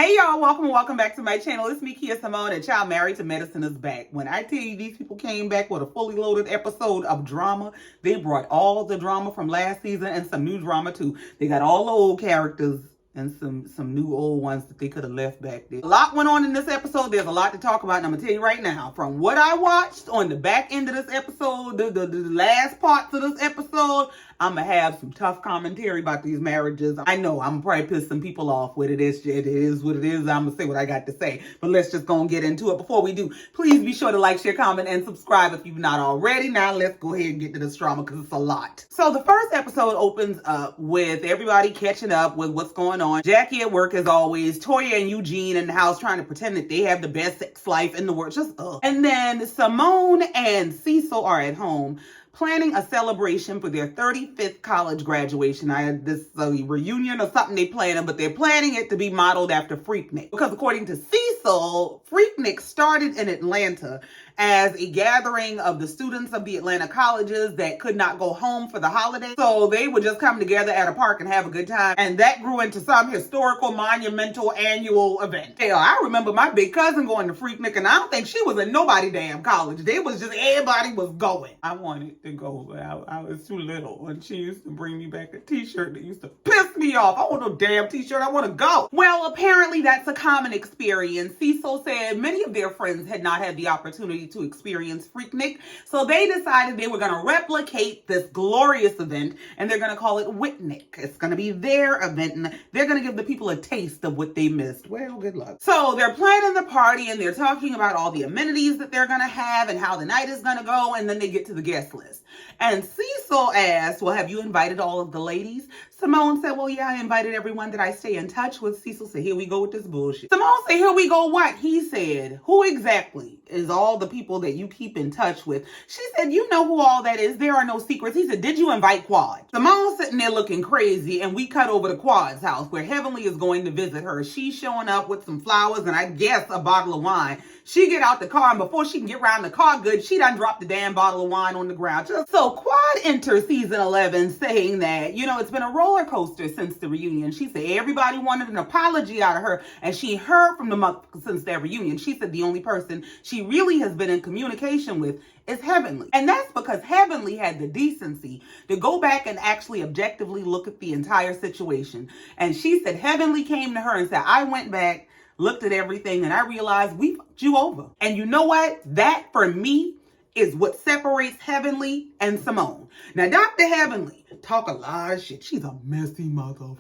Hey y'all, welcome back to my channel. It's me, Simone, and Child Married to Medicine is back. When I tell you these people came back with a fully loaded episode of drama, they brought all the drama from last season and some new drama too. They got all the old characters and some new old ones that they could have left back there. A lot went on in this episode. There's a lot to talk about, and I'm gonna tell you right now, from what I watched on the back end of this episode, the last parts of this episode, I'm gonna have some tough commentary about these marriages. I know I'm probably piss some people off with it. It is what it is. I'm gonna say what I got to say, but let's just go and get into it. Before we do, please be sure to like, share, comment, and subscribe if you've not already. Now let's go ahead and get to this drama because it's a lot. So the first episode opens up with everybody catching up with what's going on. Jackie at work as always. Toya and Eugene in the house trying to pretend that they have the best sex life in the world. Just And then Simone and Cecil are at home planning a celebration for their 35th college graduation. This is a reunion or something they planning, but they're planning it to be modeled after Freaknik. Because according to Cecil, Freaknik started in Atlanta as a gathering of the students of the Atlanta colleges that could not go home for the holiday. So they would just come together at a park and have a good time. And that grew into some historical, monumental, annual event. Hell, I remember my big cousin going to Freaknik, and I don't think she was in nobody damn college. They was just, everybody was going. I wanted to go, but I was too little. And she used to bring me back a t-shirt that used to piss me off. I want no damn t-shirt. I want to go. Well, apparently that's a common experience. Cecil said many of their friends had not had the opportunity to experience Freaknik, so they decided they were going to replicate this glorious event, and they're going to call it Whitnik. It's going to be their event, and they're going to give the people a taste of what they missed. Well, good luck. So they're planning the party, and they're talking about all the amenities that they're going to have and how the night is going to go, and then they get to the guest list. And Cecil asked, well, have you invited all of the ladies? Simone said, well, yeah, I invited everyone that I stay in touch with. Cecil said, here we go with this bullshit. Simone said, here we go what? He said, who exactly is all the people that you keep in touch with? She said, you know who all that is. There are no secrets. He said, did you invite Quad? Simone sitting there looking crazy, and we cut over to Quad's house where Heavenly is going to visit her. She's showing up with some flowers and I guess a bottle of wine. She get out the car, and before she can get around the car good, she done dropped the damn bottle of wine on the ground. So Quad enters season 11 saying that, it's been a roller coaster since the reunion. She said everybody wanted an apology out of her, and she heard from the month since their reunion. She said the only person she really has been in communication with is Heavenly. And that's because Heavenly had the decency to go back and actually objectively look at the entire situation. And she said Heavenly came to her and said, I went back, looked at everything, and I realized we fucked you over. And you know what? That, for me, is what separates Heavenly and Simone. Now, Dr. Heavenly talk a lot of shit. She's a messy motherfucker.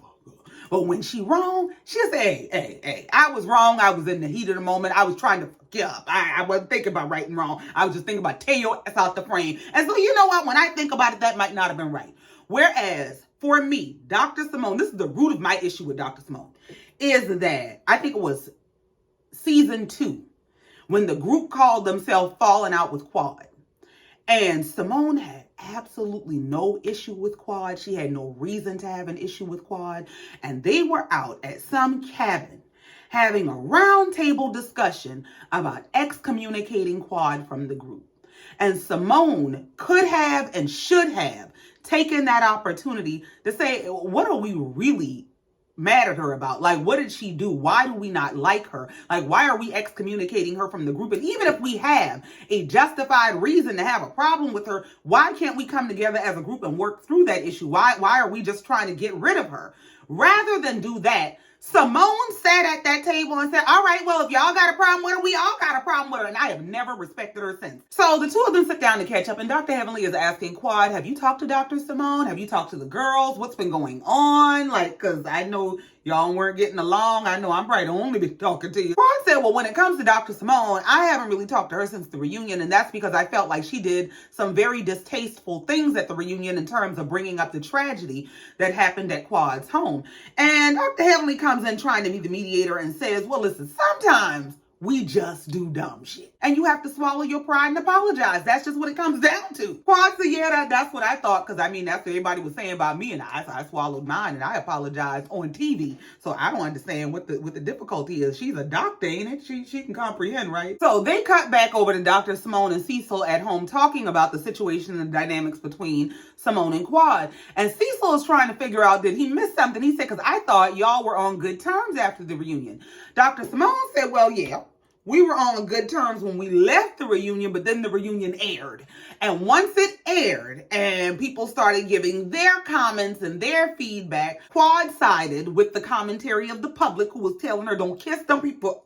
But when she wrong, she'll say, hey, I was wrong. I was in the heat of the moment. I was trying to fuck you up. I wasn't thinking about right and wrong. I was just thinking about tear your ass out the frame. And so, you know what? When I think about it, that might not have been right. Whereas, for me, Dr. Simone, this is the root of my issue with Dr. Simone, is that I think it was season 2 when the group called themselves Falling Out with Quad. And Simone had absolutely no issue with Quad. She had no reason to have an issue with Quad. And they were out at some cabin having a roundtable discussion about excommunicating Quad from the group. And Simone could have and should have taken that opportunity to say, what are we really mad at her about? Like, what did she do? Why do we not like her? Like, why are we excommunicating her from the group? And even if we have a justified reason to have a problem with her, why can't we come together as a group and work through that issue? Why are we just trying to get rid of her? Rather than do that, Simone sat at that table and said, all right, well, if y'all got a problem with her, we all got a problem with her. And I have never respected her since. So the two of them sit down to catch up, and Dr. Heavenly is asking Quad, have you talked to Dr. Simone? Have you talked to the girls? What's been going on? Like, because I know y'all weren't getting along. I know I'm probably the only be talking to you. Quad said, well, when it comes to Dr. Simone, I haven't really talked to her since the reunion, and that's because I felt like she did some very distasteful things at the reunion in terms of bringing up the tragedy that happened at Quad's home. And Dr. Heavenly comes in trying to be the mediator and says, well, listen, sometimes We just do dumb shit. And you have to swallow your pride and apologize. That's just what it comes down to. Quad said, yeah, that's what I thought. Because, I mean, that's what everybody was saying about me and I. So I swallowed mine and I apologized on TV. So I don't understand what the difficulty is. She's a doctor, ain't it? She can comprehend, right? So they cut back over to Dr. Simone and Cecil at home talking about the situation and the dynamics between Simone and Quad. And Cecil is trying to figure out, did he miss something? He said, because I thought y'all were on good terms after the reunion. Dr. Simone said, well, yeah. We were on good terms when we left the reunion, but then the reunion aired. And once it aired and people started giving their comments and their feedback, Quad sided with the commentary of the public who was telling her, don't kiss them people,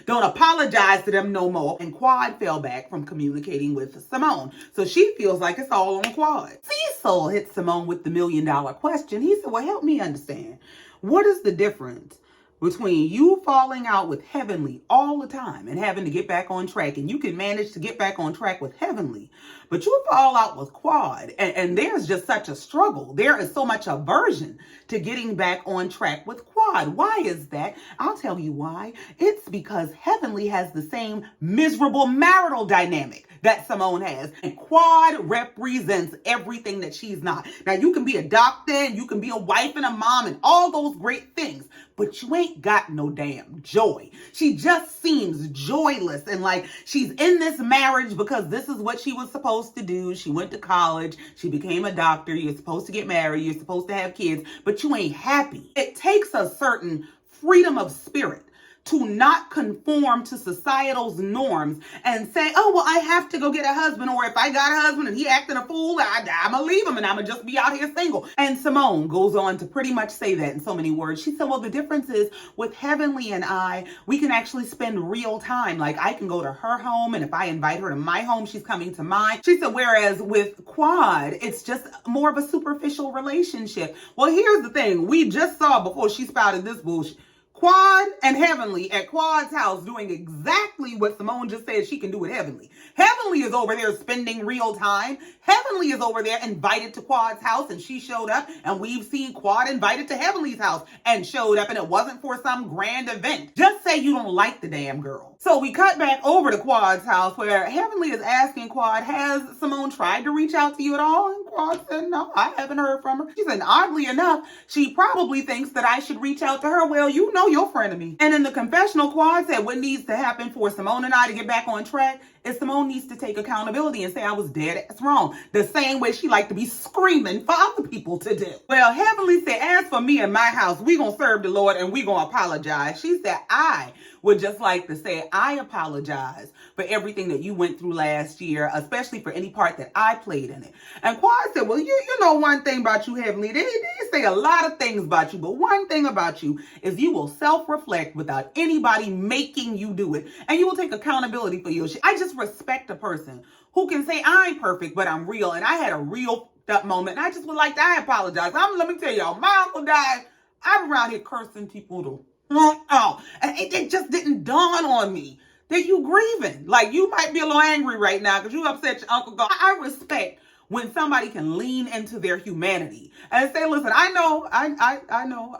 don't apologize to them no more. And Quad fell back from communicating with Simone. So she feels like it's all on Quad. Cecil hit Simone with the $1 million question. He said, well, help me understand. What is the difference between you falling out with Heavenly all the time and having to get back on track, and you can manage to get back on track with Heavenly, but you fall out with Quad, and there's just such a struggle. There is so much aversion to getting back on track with Quad. Why is that? I'll tell you why. It's because Heavenly has the same miserable marital dynamic that Simone has. And Quad represents everything that she's not. Now, you can be a doctor and you can be a wife and a mom and all those great things, but you ain't got no damn joy. She just seems joyless and like she's in this marriage because this is what she was supposed to do. She went to college. She became a doctor. You're supposed to get married. You're supposed to have kids, but you ain't happy. It takes a certain freedom of spirit to not conform to societal's norms and say, oh, well, I have to go get a husband, or if I got a husband and he acting a fool, I'm going to leave him and I'm going to just be out here single. And Simone goes on to pretty much say that in so many words. She said, well, the difference is with Heavenly and I, we can actually spend real time. Like I can go to her home, and if I invite her to my home, she's coming to mine. She said, whereas with Quad, it's just more of a superficial relationship. Well, here's the thing. We just saw before she spouted this bullshit, Quad and Heavenly at Quad's house doing exactly what Simone just said she can do with Heavenly. Heavenly is over there spending real time. Heavenly is over there invited to Quad's house and she showed up, and we've seen Quad invited to Heavenly's house and showed up, and it wasn't for some grand event. Just say you don't like the damn girl. So we cut back over to Quad's house where Heavenly is asking Quad, has Simone tried to reach out to you at all? And Quad said, no, I haven't heard from her. She said, oddly enough, she probably thinks that I should reach out to her. Well, you know your friend of me. And in the confessional, Quad said what needs to happen for Simone and I to get back on track is Simone needs to take accountability and say I was dead ass wrong. The same way she liked to be screaming for other people to do. Well, Heavenly said, as for me and my house, we gonna serve the Lord and we gonna apologize. She said, I would just like to say I apologize for everything that you went through last year, especially for any part that I played in it. And Quad said, well, you know one thing about you, Heavenly. They say a lot of things about you, but one thing about you is you will self-reflect without anybody making you do it. And you will take accountability for your shit. I just respect a person who can say, I'm perfect, but I'm real. And I had a real up moment. And I just would like to, I apologize. Let me tell y'all, my uncle died. I'm around here cursing people to oh, and it just didn't dawn on me that you grieving. Like, you might be a little angry right now because you upset your uncle. I respect when somebody can lean into their humanity and say, listen, I know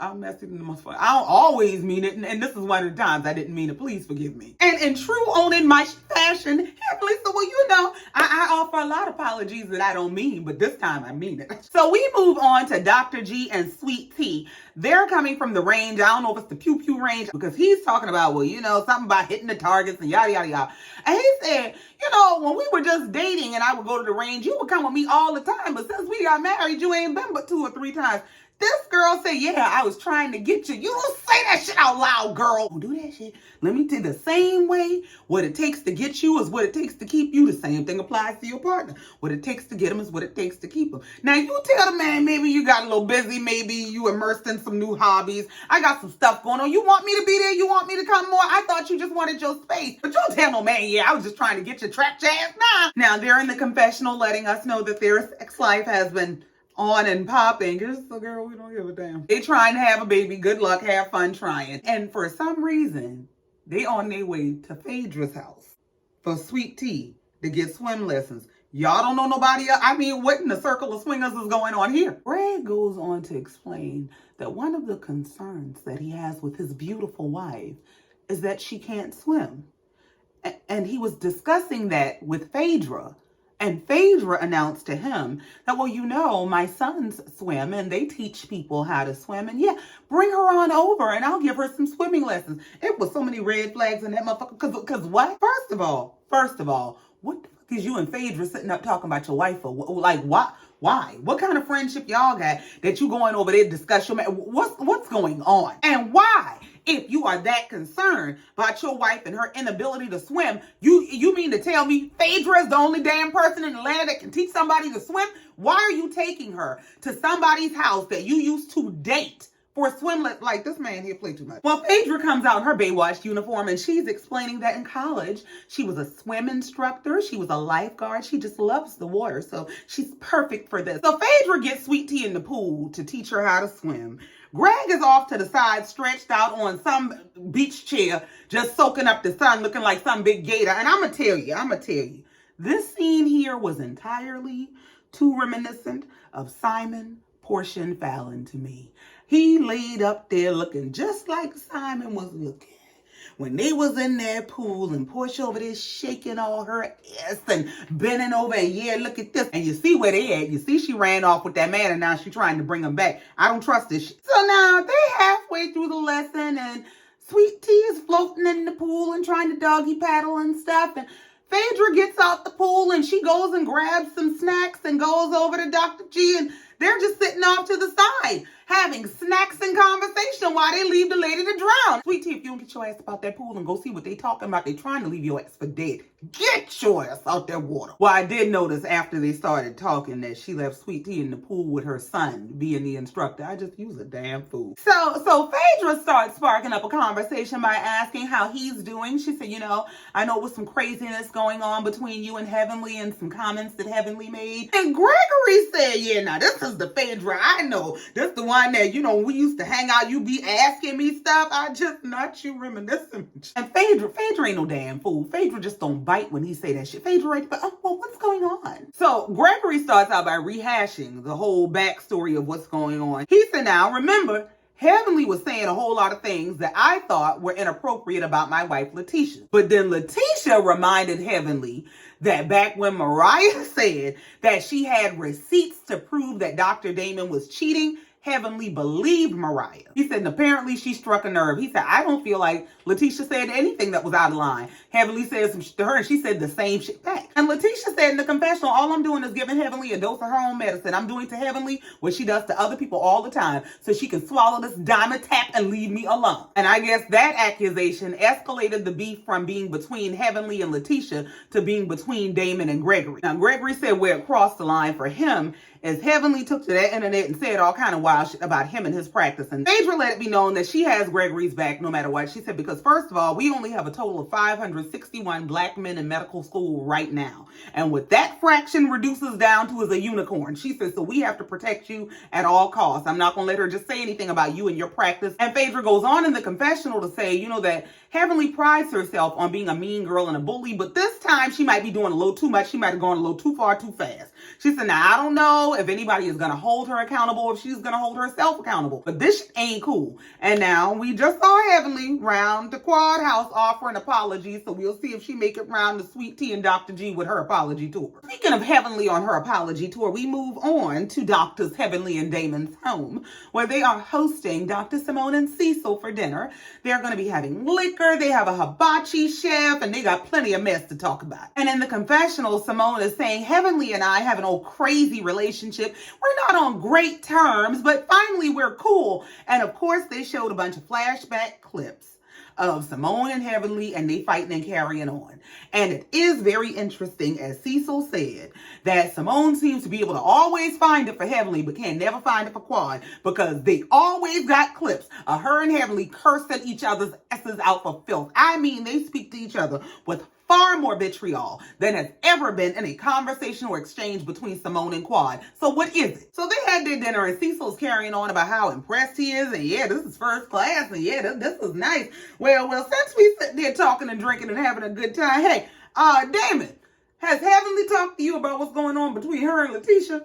I'm messing the most fun. I don't always mean it, and this is one of the times I didn't mean it. Please forgive me. And in true owning my fashion, Heavenly said, well, you know, I offer a lot of apologies that I don't mean, but this time I mean it. So we move on to Dr. G and Sweet Tea. They're coming from the range. I don't know if it's the pew pew range, because he's talking about, well, you know, something about hitting the targets and yada, yada, yada. And he said, you know, when we were just dating and I would go to the range, you would come with me all the time. But since we got married, you ain't been but 2 or 3 times. This girl said, yeah, I was trying to get you. You don't say that shit out loud, girl. Don't do that shit. Let me tell you, the same way what it takes to get you is what it takes to keep you. The same thing applies to your partner. What it takes to get them is what it takes to keep them. Now, you tell the man, maybe you got a little busy. Maybe you immersed in some new hobbies. I got some stuff going on. You want me to be there? You want me to come more? I thought you just wanted your space. But you'll tell no man, yeah, I was just trying to get you trapped your ass. Nah. Now, they're in the confessional letting us know that their sex life has been on and popping. So, girl, we don't give a damn. They trying to have a baby. Good luck. Have fun trying. And for some reason, they on their way to Phaedra's house for Sweet Tea to get swim lessons. Y'all don't know nobody else. I mean, what in the circle of swingers is going on here? Brad goes on to explain that one of the concerns that he has with his beautiful wife is that she can't swim. And he was discussing that with Phaedra. And Phaedra announced to him that, well, you know, my sons swim and they teach people how to swim. And yeah, bring her on over and I'll give her some swimming lessons. It was so many red flags in that motherfucker. Because what? First of all, what the fuck is you and Phaedra sitting up talking about your wife for? Like, what? Why? What kind of friendship y'all got that you going over there to discuss your man? What's going on? And why? If you are that concerned about your wife and her inability to swim, you mean to tell me Phaedra is the only damn person in the land that can teach somebody to swim? Why are you taking her to somebody's house that you used to date for a swim like this man here play too much? Well, Phaedra comes out in her Baywatch uniform and she's explaining that in college she was a swim instructor, she was a lifeguard, she just loves the water, so she's perfect for this. So Phaedra gets Sweet Tea in the pool to teach her how to swim. Greg is off to the side, stretched out on some beach chair, just soaking up the sun, looking like some big gator. And I'm going to tell you, this scene here was entirely too reminiscent of Simon, Portia, and Fallon to me. He laid up there looking just like Simon was looking when they was in their pool, and Portia over there shaking all her ass and bending over and yeah, look at this. And you see where they at. You see she ran off with that man and now she's trying to bring him back. I don't trust this shit. So now they halfway through the lesson and Sweet Tea is floating in the pool and trying to doggy paddle and stuff. And Phaedra gets out the pool and she goes and grabs some snacks and goes over to Dr. G, and they're just sitting off to the side having snacks and conversation while they leave the lady to drown. Sweet Tea, if you don't get your ass about that pool and go see what they talking about, they trying to leave your ass for dead. Get your ass out that water. Well, I did notice after they started talking that she left Sweet Tea in the pool with her son being the instructor. I just use a damn fool. So Phaedra starts sparking up a conversation by asking how he's doing. She said, you know, I know with some craziness going on between you and Heavenly and some comments that Heavenly made. And Gregory said, yeah, now this is the Phaedra I know. This the one that, you know, we used to hang out, you be asking me stuff. I just not you reminiscing. And Phaedra ain't no damn fool. Phaedra just don't bite when he say that shit. Phaedra right, but oh, well, what's going on? So Gregory starts out by rehashing the whole backstory of what's going on. He said, now remember, Heavenly was saying a whole lot of things that I thought were inappropriate about my wife, Lateasha. But then Lateasha reminded Heavenly that back when Mariah said that she had receipts to prove that Dr. Damon was cheating, Heavenly believed Mariah. He said, and apparently she struck a nerve. He said, I don't feel like Lateasha said anything that was out of line. Heavenly said some shit to her and she said the same shit back. And Lateasha said in the confessional, all I'm doing is giving Heavenly a dose of her own medicine. I'm doing to Heavenly what she does to other people all the time so she can swallow this diamond tap and leave me alone. And I guess that accusation escalated the beef from being between Heavenly and Lateasha to being between Damon and Gregory. Now, Gregory said where it crossed the line for him is Heavenly took to that internet and said all kind of wild shit about him and his practice. And Phaedra let it be known that she has Gregory's back no matter what. She said, because first of all, we only have a total of 561 black men in medical school right now. And what that fraction reduces down to is a unicorn. She said, so we have to protect you at all costs. I'm not going to let her just say anything about you and your practice. And Phaedra goes on in the confessional to say, you know, that Heavenly prides herself on being a mean girl and a bully, but this time she might be doing a little too much. She might have gone a little too far too fast. She said, now I don't know if anybody is going to hold her accountable or if she's going to hold herself accountable, but this ain't cool. And now we just saw Heavenly round the quad house offering apologies, so we'll see if she make it round the Sweet Tea and Dr. G with her apology tour. Speaking of Heavenly on her apology tour, we move on to Doctors Heavenly and Damon's home, where they are hosting Dr. Simone and Cecil for dinner. They're going to be having liquor. They have a hibachi chef, and they got plenty of mess to talk about. And in the confessional, Simone is saying, Heavenly and I have an old crazy relationship. We're not on great terms, but finally we're cool. And of course, they showed a bunch of flashback clips of Simone and Heavenly, and they fighting and carrying on. And it is very interesting, as Cecil said, that Simone seems to be able to always find it for Heavenly, but can never find it for Quad, because they always got clips of her and Heavenly cursing each other's asses out for filth. I mean, they speak to each other with far more vitriol than has ever been in a conversation or exchange between Simone and Quad. So what is it? So they had their dinner and Cecil's carrying on about how impressed he is, and yeah, this is first class, and yeah, this is nice. Well, since we sit there talking and drinking and having a good time, hey, Damon, has Heavenly talked to you about what's going on between her and Lateasha?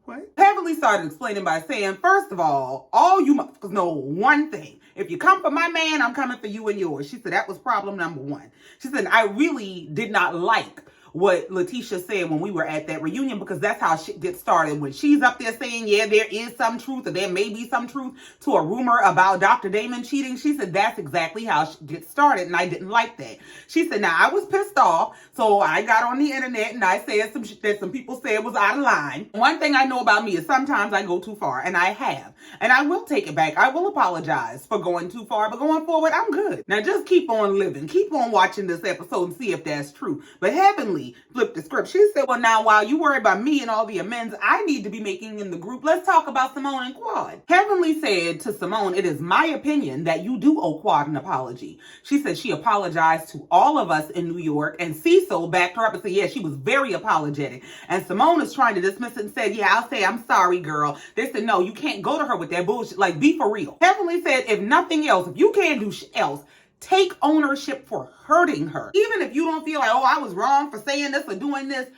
What? Heavenly started explaining by saying, first of all you motherfuckers know one thing. If you come for my man, I'm coming for you and yours. She said that was problem number one. She said, I really did not like what Lateasha said when we were at that reunion, because that's how shit gets started. When she's up there saying, yeah, there is some truth, or there may be some truth to a rumor about Dr. Damon cheating, she said that's exactly how shit gets started, and I didn't like that. She said, now I was pissed off, so I got on the internet and I said some shit that some people said was out of line. One thing I know about me is sometimes I go too far, and I have. And I will take it back. I will apologize for going too far, but going forward, I'm good. Now just keep on living. Keep on watching this episode and see if that's true. But Heavenly flipped the script. She said, well, now while you worry about me and all the amends I need to be making in the group, let's talk about Simone and Quad. Heavenly said to Simone, it is my opinion that you do owe Quad an apology. She said she apologized to all of us in New York, and Cecil backed her up and said, yeah, she was very apologetic. And Simone is trying to dismiss it and said, yeah, I'll say I'm sorry, girl. They said, no, you can't go to her with that bullshit. Like, be for real. Heavenly said, if nothing else, if you can't do shit else, take ownership for hurting her. Even if you don't feel like, oh, I was wrong for saying this or doing this,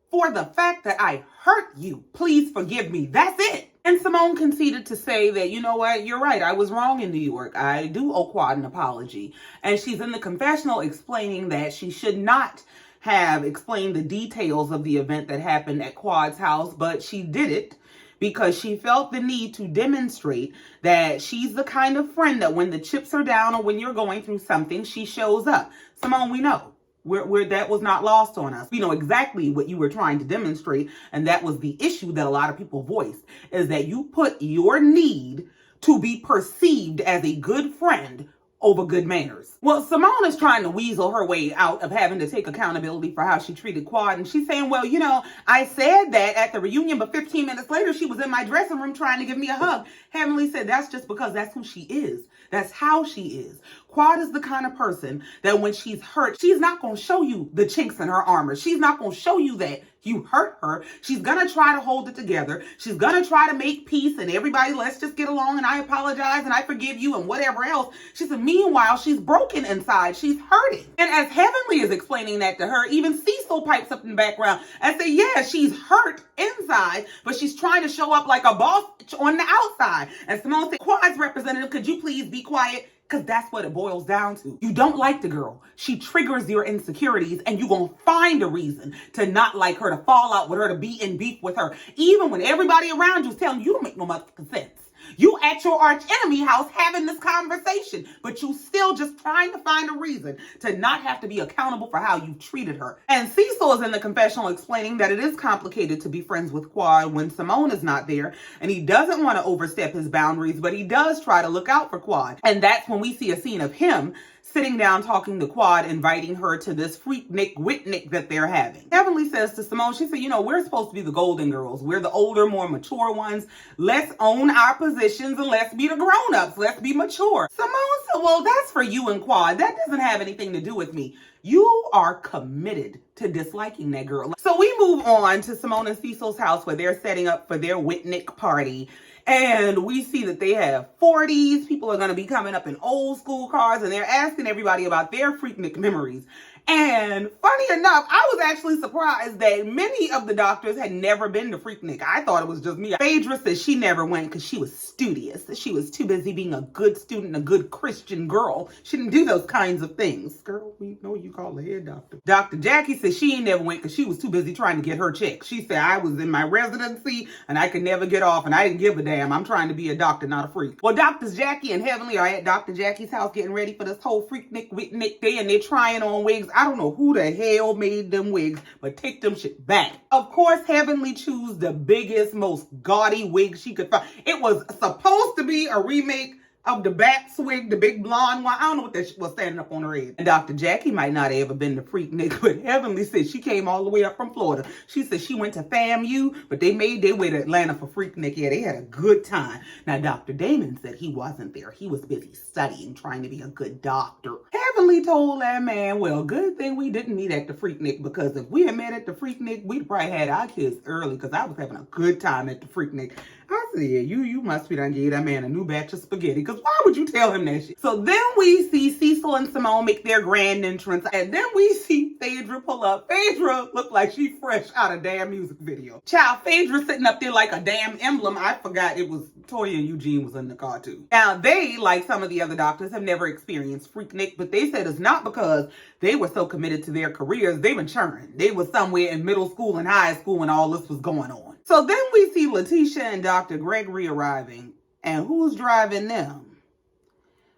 for the fact that I hurt you, please forgive me. That's it. And Simone conceded to say that, you know what, you're right. I was wrong in New York. I do owe Quad an apology. And she's in the confessional explaining that she should not have explained the details of the event that happened at Quad's house, but she did it because she felt the need to demonstrate that she's the kind of friend that when the chips are down or when you're going through something, she shows up. Simone, we know. That was not lost on us. We know exactly what you were trying to demonstrate, and that was the issue that a lot of people voiced, is that you put your need to be perceived as a good friend over good manners. Well, Simone is trying to weasel her way out of having to take accountability for how she treated Quad. And she's saying, well, you know, I said that at the reunion, but 15 minutes later, she was in my dressing room trying to give me a hug. Heavenly said, that's just because that's who she is. That's how she is. Quad is the kind of person that when she's hurt, she's not going to show you the chinks in her armor. She's not going to show you that you hurt her. She's going to try to hold it together. She's going to try to make peace and everybody, let's just get along and I apologize and I forgive you and whatever else. She said, meanwhile, she's broken inside. She's hurting. And as Heavenly is explaining that to her, even Cecil pipes up in the background and say, yeah, she's hurt inside, but she's trying to show up like a boss on the outside. And Simone said, Quad's representative, could you please be quiet? Because that's what it boils down to. You don't like the girl. She triggers your insecurities, and you're going to find a reason to not like her, to fall out with her, to be in beef with her. Even when everybody around you is telling you don't make no motherfucking sense. You at your arch enemy house having this conversation, but you still just trying to find a reason to not have to be accountable for how you treated her. And Cecil is in the confessional explaining that it is complicated to be friends with Quad when Simone is not there, and he doesn't want to overstep his boundaries, but he does try to look out for Quad. And that's when we see a scene of him sitting down talking to Quad, inviting her to this Freaknik Whitnik that they're having. Heavenly says to Simone, she said, you know, we're supposed to be the golden girls. We're the older, more mature ones. Let's own our positions and let's be the grown-ups. Let's be mature. Simone said, well, that's for you and Quad. That doesn't have anything to do with me. You are committed to disliking that girl. So we move on to Simone and Cecil's house where they're setting up for their Whitnik party. And we see that they have 40s. People are going to be coming up in old school cars, and they're asking everybody about their Freaknik memories. And funny enough, I was actually surprised that many of the doctors had never been to Freaknik. I thought it was just me. Phaedra said she never went because she was studious. She was too busy being a good student, a good Christian girl. She didn't do those kinds of things. Girl, we know you call the head doctor. Dr. Jackie said she ain't never went because she was too busy trying to get her check. She said, I was in my residency and I could never get off and I didn't give a damn. I'm trying to be a doctor, not a freak. Well, Doctors Jackie and Heavenly are at Dr. Jackie's house getting ready for this whole Freaknik Whitnik day, and they're trying on wigs. I don't know who the hell made them wigs, but take them shit back. Of course, Heavenly chose the biggest, most gaudy wig she could find. It was supposed to be a remake of the Bats wig, the big blonde one. I don't know what that shit was standing up on her head. And Dr. Jackie might not have ever been to Freaknik, but Heavenly said she came all the way up from Florida. She said she went to FAMU, but they made their way to Atlanta for Freaknik. Yeah, they had a good time. Now, Dr. Damon said he wasn't there. He was busy studying, trying to be a good doctor. Heavenly heavily told that man, well, good thing we didn't meet at the Freaknik, because if we had met at the Freaknik, we'd probably had our kids early, because I was having a good time at the Freaknik. I said, yeah, you must be done gave that man a new batch of spaghetti, because why would you tell him that shit? So then we see Cecil and Simone make their grand entrance, and then we see Phaedra pull up. Phaedra looked like she fresh out of damn music video. Child, Phaedra sitting up there like a damn emblem. I forgot it was Toya and Eugene was in the car too. Now they, like some of the other doctors, have never experienced Freaknik, but they said it's not because they were so committed to their careers. They were churning. They were somewhere in middle school and high school when all this was going on. So then we see Lateasha and Dr. Gregory arriving, and who's driving them?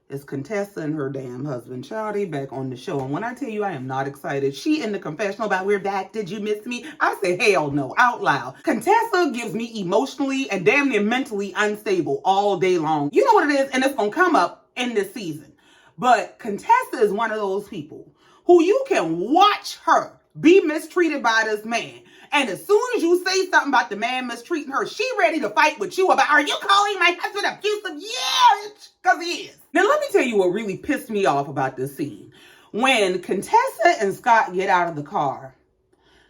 It's Contessa and her damn husband, Charlie, back on the show. And when I tell you I am not excited, she in the confessional about we're back, did you miss me? I say hell no, out loud. Contessa gives me emotionally and damn near mentally unstable all day long. You know what it is, and it's gonna come up in this season. But Contessa is one of those people who you can watch her be mistreated by this man. And as soon as you say something about the man mistreating her, she ready to fight with you about, are you calling my husband abusive? Yeah, because he is. Now, let me tell you what really pissed me off about this scene. When Contessa and Scott get out of the car,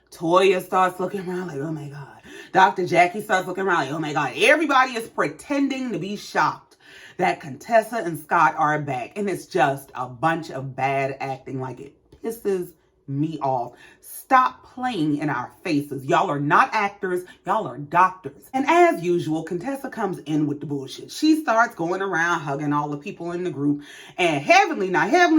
Toya starts looking around like, oh my God. Dr. Jackie starts looking around like, oh my God. Everybody is pretending to be shocked that Contessa and Scott are back. And it's just a bunch of bad acting. Like, it pisses me off. Stop playing in our faces. Y'all are not actors. Y'all are doctors. And as usual, Contessa comes in with the bullshit. She starts going around hugging all the people in the group. And Heavenly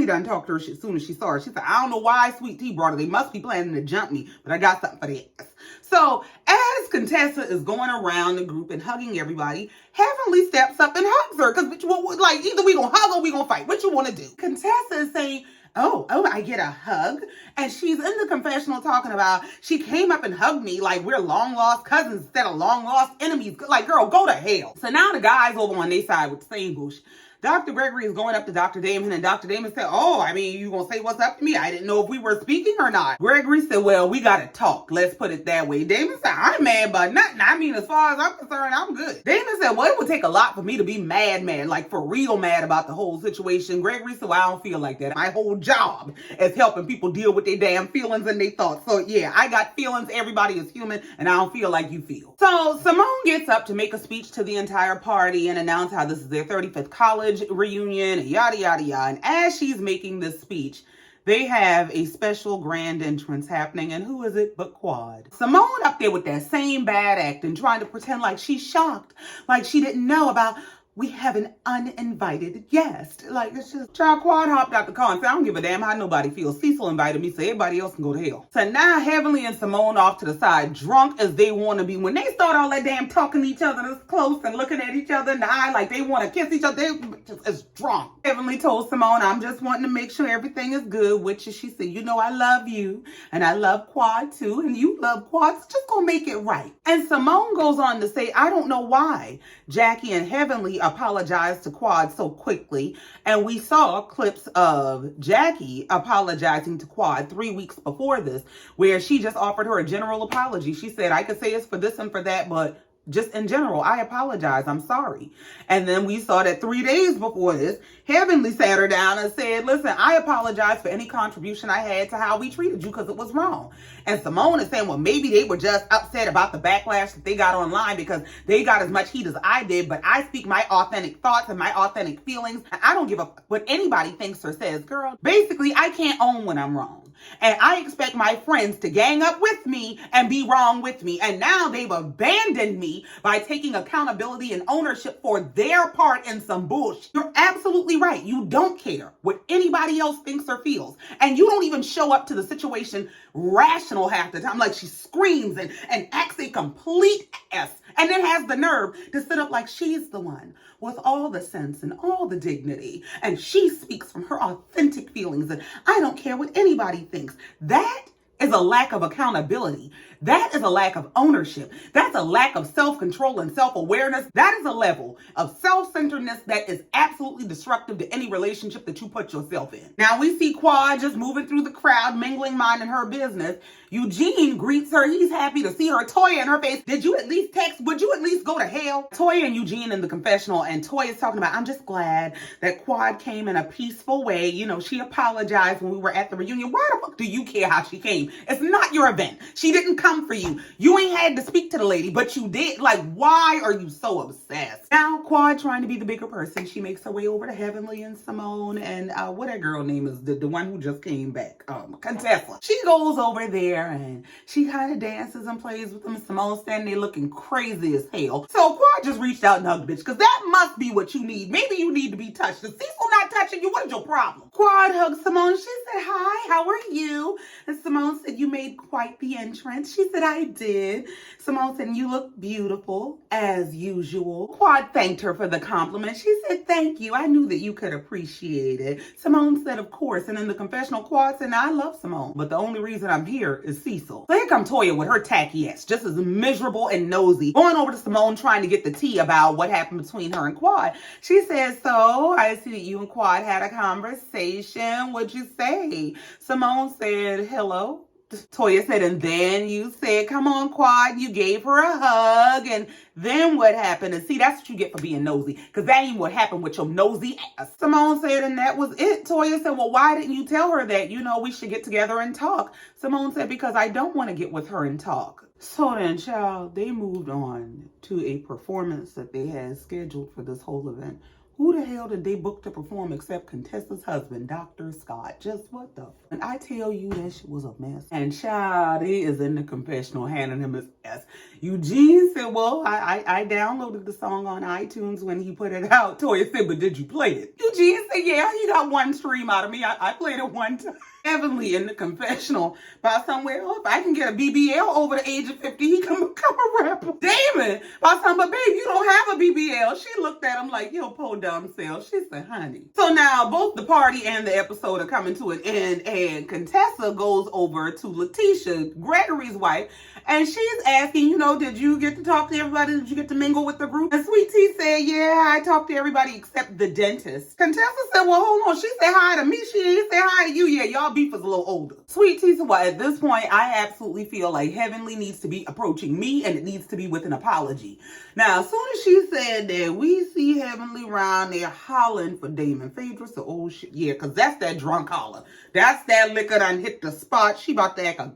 done talked to her as soon as she saw her. She said, I don't know why Sweet Tea brought her. They must be planning to jump me, but I got something for the ass. So as Contessa is going around the group and hugging everybody, Heavenly steps up and hugs her. Because like, either we gonna hug or we gonna fight. What you want to do? Contessa is saying, oh, I get a hug. And she's in the confessional talking about, she came up and hugged me like we're long lost cousins instead of long lost enemies. Like, girl, go to hell. So now the guys over on their side with the same bullshit. Dr. Gregory is going up to Dr. Damon, and Dr. Damon said, oh, I mean, you gonna say what's up to me? I didn't know if we were speaking or not. Gregory said, well, we gotta talk. Let's put it that way. Damon said, I'm mad about nothing. I mean, as far as I'm concerned, I'm good. Damon said, well, it would take a lot for me to be mad, like for real mad about the whole situation. Gregory said, well, I don't feel like that. My whole job is helping people deal with their damn feelings and their thoughts. So yeah, I got feelings. Everybody is human, and I don't feel like you feel. So Simone gets up to make a speech to the entire party and announce how this is their 35th college reunion, and yada, yada, yada. And as she's making this speech, they have a special grand entrance happening. And who is it but Quad? Simone up there with that same bad acting, trying to pretend like she's shocked, like she didn't know about, we have an uninvited guest. Like, it's just, child, Quad hopped out the car and said, I don't give a damn how nobody feels. Cecil invited me, so everybody else can go to hell. So now Heavenly and Simone off to the side, drunk as they want to be. When they start all that damn talking to each other this close and looking at each other in the eye like they want to kiss each other, they just as drunk. Heavenly told Simone, I'm just wanting to make sure everything is good, which she said, you know I love you, and I love Quad too, and you love Quad, so just gonna make it right. And Simone goes on to say, I don't know why Jackie and Heavenly apologized to Quad so quickly, and we saw clips of Jackie apologizing to Quad 3 weeks before this, where she just offered her a general apology. She said, I could say it's for this and for that, but just in general, I apologize. I'm sorry. And then we saw that 3 days before this, Heavenly sat her down and said, listen, I apologize for any contribution I had to how we treated you because it was wrong. And Simone is saying, well, maybe they were just upset about the backlash that they got online because they got as much heat as I did, but I speak my authentic thoughts and my authentic feelings. And I don't give a what anybody thinks or says, girl. Basically, I can't own when I'm wrong. And I expect my friends to gang up with me and be wrong with me. And now they've abandoned me by taking accountability and ownership for their part in some bullshit. You're absolutely right. You don't care what anybody else thinks or feels. And you don't even show up to the situation rational half the time. Like, she screams and acts a complete ass. And then has the nerve to sit up like she's the one with all the sense and all the dignity. And she speaks from her authentic feelings. And I don't care what anybody thinks. That is a lack of accountability. That is a lack of ownership. That's a lack of self-control and self-awareness. That is a level of self-centeredness that is absolutely destructive to any relationship that you put yourself in. Now we see Quad just moving through the crowd, mingling, minding her business. Eugene greets her. He's happy to see her. Toya in her face. Did you at least text? Would you at least go to hell? Toya and Eugene in the confessional, and Toya is talking about, I'm just glad that Quad came in a peaceful way. You know, she apologized when we were at the reunion. Why the fuck do you care how she came? It's not your event. She didn't come for you. You ain't had to speak to the lady, but you did. Like, why are you so obsessed? Now, Quad trying to be the bigger person. She makes her way over to Heavenly and Simone and what that girl name is, the one who just came back, Contessa. She goes over there and she kind of dances and plays with them. Simone standing there looking crazy as hell. So Quad just reached out and hugged the bitch, because that must be what you need. Maybe you need to be touched. Is Cecil not touching you? What is your problem? Quad hugged Simone. She said, hi, how are you? And Simone said, you made quite the entrance. She said, I did. Simone said, you look beautiful as usual. Quad thanked her for the compliment. She said, thank you. I knew that you could appreciate it. Simone said, of course. And in the confessional, Quad said, I love Simone, but the only reason I'm here is Cecil. So here come Toya with her tacky ass, just as miserable and nosy, going over to Simone trying to get the tea about what happened between her and Quad. She says, so I see that you and Quad had a conversation. What'd you say? Simone said, hello. Toya said, and then you said, come on, Quad. You gave her a hug. And then what happened? And see, that's what you get for being nosy, because that ain't what happened with your nosy ass. Simone said, and that was it. Toya said, well, why didn't you tell her that, you know, we should get together and talk? Simone said, because I don't want to get with her and talk. So then, child, they moved on to a performance that they had scheduled for this whole event. Who the hell did they book to perform except Contessa's husband, Dr. Scott? Just what the f? And I tell you, that shit was a mess. And child, he is in the confessional handing him his ass. Eugene said, well, I downloaded the song on iTunes when he put it out. Toya said, but did you play it? Eugene said, yeah, he got one stream out of me. I played it one time. Heavenly in the confessional by somewhere, oh, if I can get a BBL over the age of 50, he can become a rapper. Damon by something, but babe, you don't have a BBL. She looked at him like, yo, po dumb self. She said, honey. So now both the party and the episode are coming to an end, and Contessa goes over to Lateasha, Gregory's wife, and she's asking, you know, did you get to talk to everybody? Did you get to mingle with the group? And Sweet Tea said, yeah, I talked to everybody except the dentist. Contessa said, well, hold on. She said hi to me. She didn't say hi to you. Yeah, y'all beef is a little older. Sweet Tea said, well, at this point, I absolutely feel like Heavenly needs to be approaching me, and it needs to be with an apology. Now, as soon as she said that, we see Heavenly around there hollering for Damon. Phaedra said, oh shit, yeah, because that's that drunk holler. That's that liquor done hit the spot. She about to act a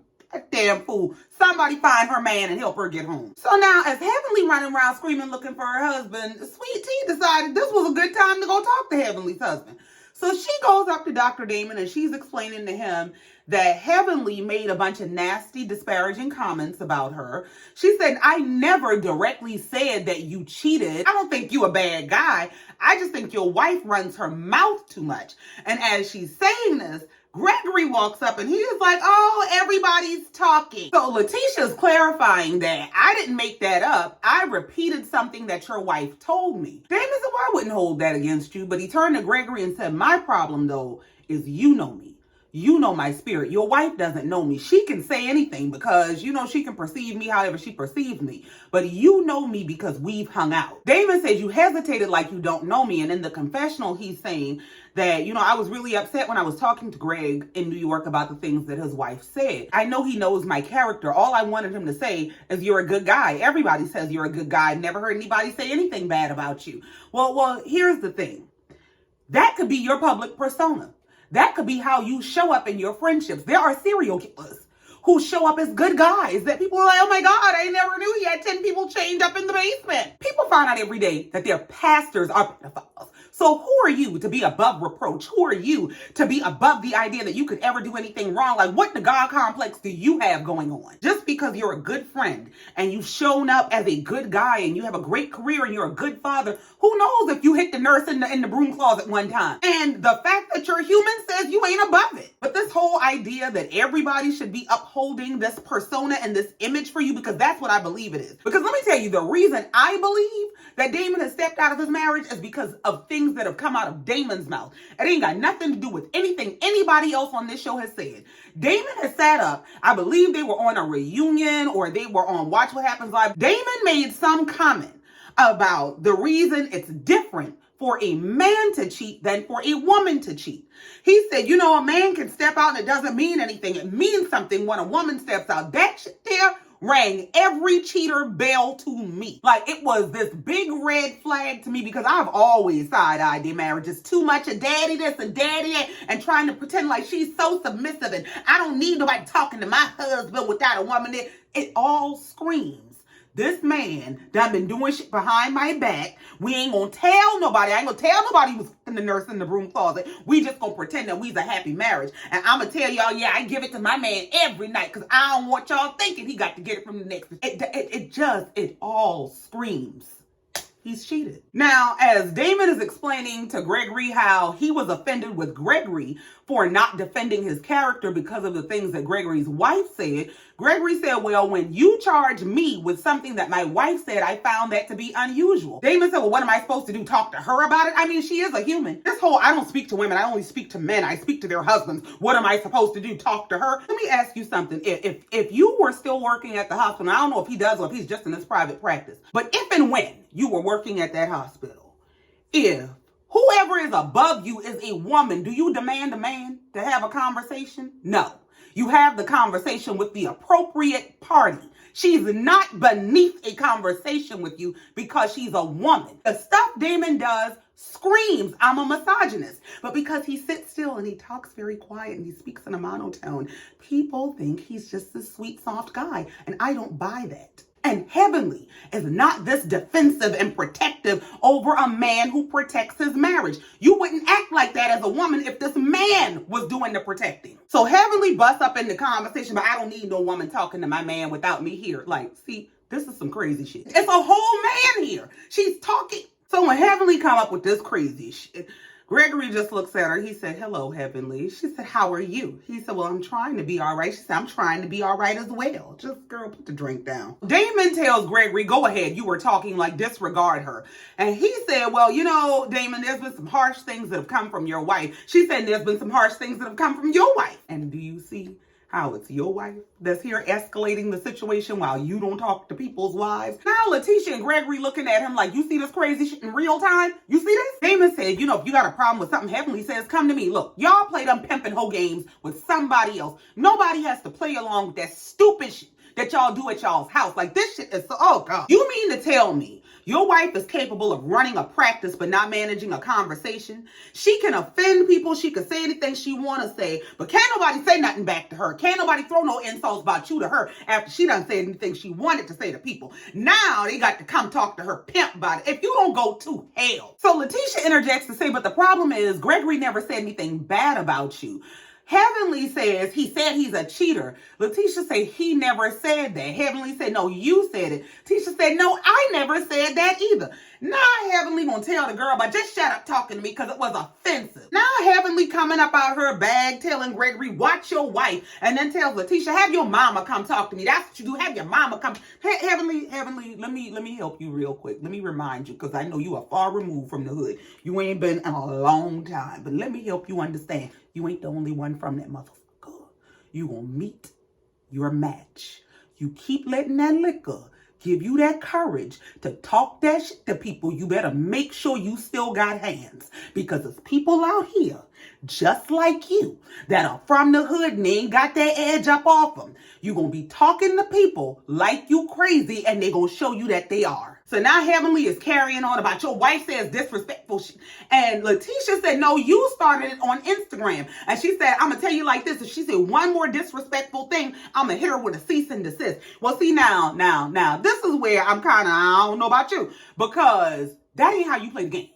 damn fool. Somebody find her man and help her get home. So now, as Heavenly running around screaming looking for her husband, Sweet Tea decided this was a good time to go talk to Heavenly's husband. So she goes up to Dr. Damon and she's explaining to him that Heavenly made a bunch of nasty, disparaging comments about her. She said, I never directly said that you cheated. I don't think you a bad guy. I just think your wife runs her mouth too much. And as she's saying this, Gregory walks up and he is like, oh, everybody's talking. So Lateasha's clarifying that I didn't make that up. I repeated something that your wife told me. Damon said, well, I wouldn't hold that against you. But he turned to Gregory and said, my problem, though, is you know me. You know my spirit. Your wife doesn't know me. She can say anything because, you know, she can perceive me however she perceives me. But you know me because we've hung out. Damon says you hesitated like you don't know me. And in the confessional, he's saying that, you know, I was really upset when I was talking to Greg in New York about the things that his wife said. I know he knows my character. All I wanted him to say is you're a good guy. Everybody says you're a good guy. I've never heard anybody say anything bad about you. Well, here's the thing. That could be your public persona. That could be how you show up in your friendships. There are serial killers who show up as good guys that people are like, oh my God, I never knew he had 10 people chained up in the basement. People find out every day that their pastors are pedophiles. So who are you to be above reproach? Who are you to be above the idea that you could ever do anything wrong? Like, what the God complex do you have going on? Just because you're a good friend and you've shown up as a good guy and you have a great career and you're a good father, who knows if you hit the nurse in the broom closet one time? And the fact that you're human says you ain't above it. But this whole whole idea that everybody should be upholding this persona and this image for you, because that's what I believe it is. Because let me tell you, the reason I believe that Damon has stepped out of his marriage is because of things that have come out of Damon's mouth. It ain't got nothing to do with anything anybody else on this show has said. Damon has sat up, I believe they were on a reunion or they were on Watch What Happens Live. Damon made some comment about the reason it's different for a man to cheat than for a woman to cheat. He said, you know, a man can step out and it doesn't mean anything. It means something when a woman steps out. That shit there rang every cheater bell to me. Like, it was this big red flag to me, because I've always side-eyed their marriages. Too much of daddy this and daddy that, and trying to pretend like she's so submissive and I don't need nobody talking to my husband without a woman there. It all screams, this man done been doing shit behind my back. We ain't gonna tell nobody. I ain't gonna tell nobody who's in the nurse in the broom closet. We just gonna pretend that we's a happy marriage. And I'm gonna tell y'all, yeah, I give it to my man every night because I don't want y'all thinking he got to get it from the next. It all screams he's cheated. Now, as Damon is explaining to Gregory how he was offended with Gregory for not defending his character because of the things that Gregory's wife said, Gregory said, well, when you charge me with something that my wife said, I found that to be unusual. Damon said, well, what am I supposed to do? Talk to her about it? I mean, she is a human. This whole, I don't speak to women. I only speak to men. I speak to their husbands. What am I supposed to do? Talk to her? Let me ask you something. If you were still working at the hospital, I don't know if he does or if he's just in his private practice, but if and when you were working at that hospital, if whoever is above you is a woman, do you demand a man to have a conversation? No. You have the conversation with the appropriate party. She's not beneath a conversation with you because she's a woman. The stuff Damon does screams, I'm a misogynist. But because he sits still and he talks very quiet and he speaks in a monotone, people think he's just this sweet, soft guy. And I don't buy that. And Heavenly is not this defensive and protective over a man who protects his marriage. You wouldn't act like that as a woman if this man was doing the protecting. So Heavenly busts up in the conversation, but I don't need no woman talking to my man without me here. Like, see, this is some crazy shit. It's a whole man here. She's talking. So when Heavenly come up with this crazy shit, Gregory just looks at her. He said, hello, Heavenly. She said, how are you? He said, well, I'm trying to be all right. She said, I'm trying to be all right as well. Just, girl, put the drink down. Damon tells Gregory, go ahead. You were talking, like, disregard her. And he said, well, you know, Damon, there's been some harsh things that have come from your wife. She said, there's been some harsh things that have come from your wife. And do you see how it's your wife that's here escalating the situation while you don't talk to people's wives? Now Lateasha and Gregory looking at him like, you see this crazy shit in real time? You see this? Damon said, you know, if you got a problem with something, Heavenly says, come to me. Look, y'all play them pimp and hoe games with somebody else. Nobody has to play along with that stupid shit that y'all do at y'all's house. Like, this shit is so, oh God. You mean to tell me your wife is capable of running a practice but not managing a conversation? She can offend people. She can say anything she want to say, but can't nobody say nothing back to her. Can't nobody throw no insults about you to her after she done said anything she wanted to say to people. Now they got to come talk to her pimp about it. If you don't go to hell. So Lateasha interjects to say, but the problem is Gregory never said anything bad about you. Heavenly says he said he's a cheater. Lateasha said he never said that. Heavenly said, no, you said it. Tisha said, no, I never said that either. Now Heavenly gonna tell the girl, but just shut up talking to me because it was offensive. Now Heavenly coming up out her bag telling Gregory, watch your wife. And then tells Lateasha, have your mama come talk to me. That's what you do. Have your mama come. Hey, Heavenly, let me help you real quick. Let me remind you, because I know you are far removed from the hood. You ain't been in a long time. But let me help you understand. You ain't the only one from that motherfucker. You gonna meet your match. You keep letting that liquor give you that courage to talk that shit to people. You better make sure you still got hands, because there's people out here just like you that are from the hood and they ain't got that edge up off them. You gonna be talking to people like you crazy and they gonna show you that they are. So now Heavenly is carrying on about your wife says disrespectful shit. And Lateasha said, no, you started it on Instagram. And she said, I'm going to tell you like this. If she said one more disrespectful thing, I'm going to hit her with a cease and desist. Well, see, now, this is where I'm kind of, I don't know about you, because that ain't how you play the game.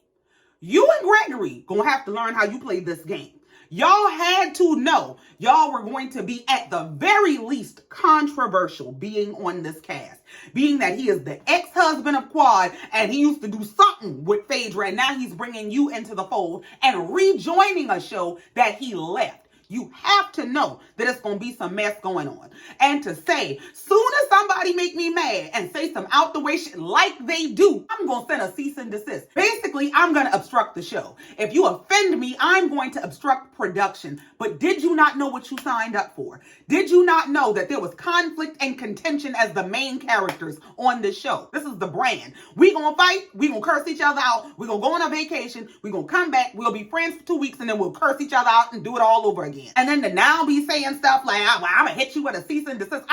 You and Gregory going to have to learn how you play this game. Y'all had to know y'all were going to be at the very least controversial being on this cast. Being that he is the ex-husband of Quad and he used to do something with Phaedra and now he's bringing you into the fold and rejoining a show that he left. you have to know that it's going to be some mess going on. And to say, soon as somebody make me mad and say some out the way shit like they do, I'm going to send a cease and desist. Basically, I'm going to obstruct the show. If you offend me, I'm going to obstruct production. But did you not know what you signed up for? Did you not know that there was conflict and contention as the main characters on this show? This is the brand. We gonna fight, we gonna curse each other out, we gonna go on a vacation, we gonna come back, we'll be friends for 2 weeks, and then we'll curse each other out and do it all over again. And then to now be saying stuff like, well, I'm gonna hit you with a cease and desist.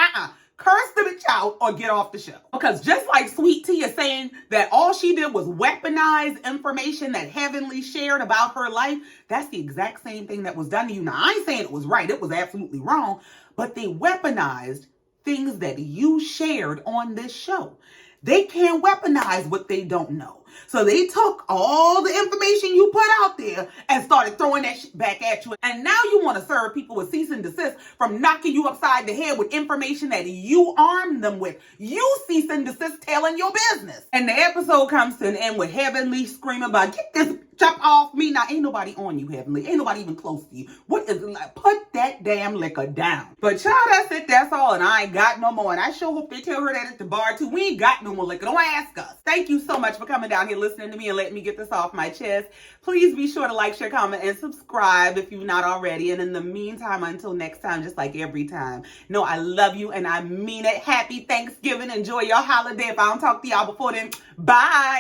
Curse the bitch out or get off the show. Because just like Sweet Tea is saying that all she did was weaponize information that Heavenly shared about her life, that's the exact same thing that was done to you. Now, I ain't saying it was right. It was absolutely wrong. But they weaponized things that you shared on this show. They can't weaponize what they don't know. So they took all the information you put out there and started throwing that shit back at you. And now you want to serve people with cease and desist from knocking you upside the head with information that you armed them with. You cease and desist telling your business. And the episode comes to an end with Heavenly screaming about, get this chop off me. Now, ain't nobody on you, Heavenly. Ain't nobody even close to you. What is it like? Put that damn liquor down. But y'all, that's it. That's all. And I ain't got no more. And I sure hope they tell her that at the bar too. We ain't got no more liquor. Don't ask us. Thank you so much for coming down here, listening to me, and letting me get this off my chest. Please be sure to like, share, comment, and subscribe if you've not already. And in the meantime, until next time, just like every time, know I love you and I mean it. Happy Thanksgiving. Enjoy your holiday. If I don't talk to y'all before then, bye.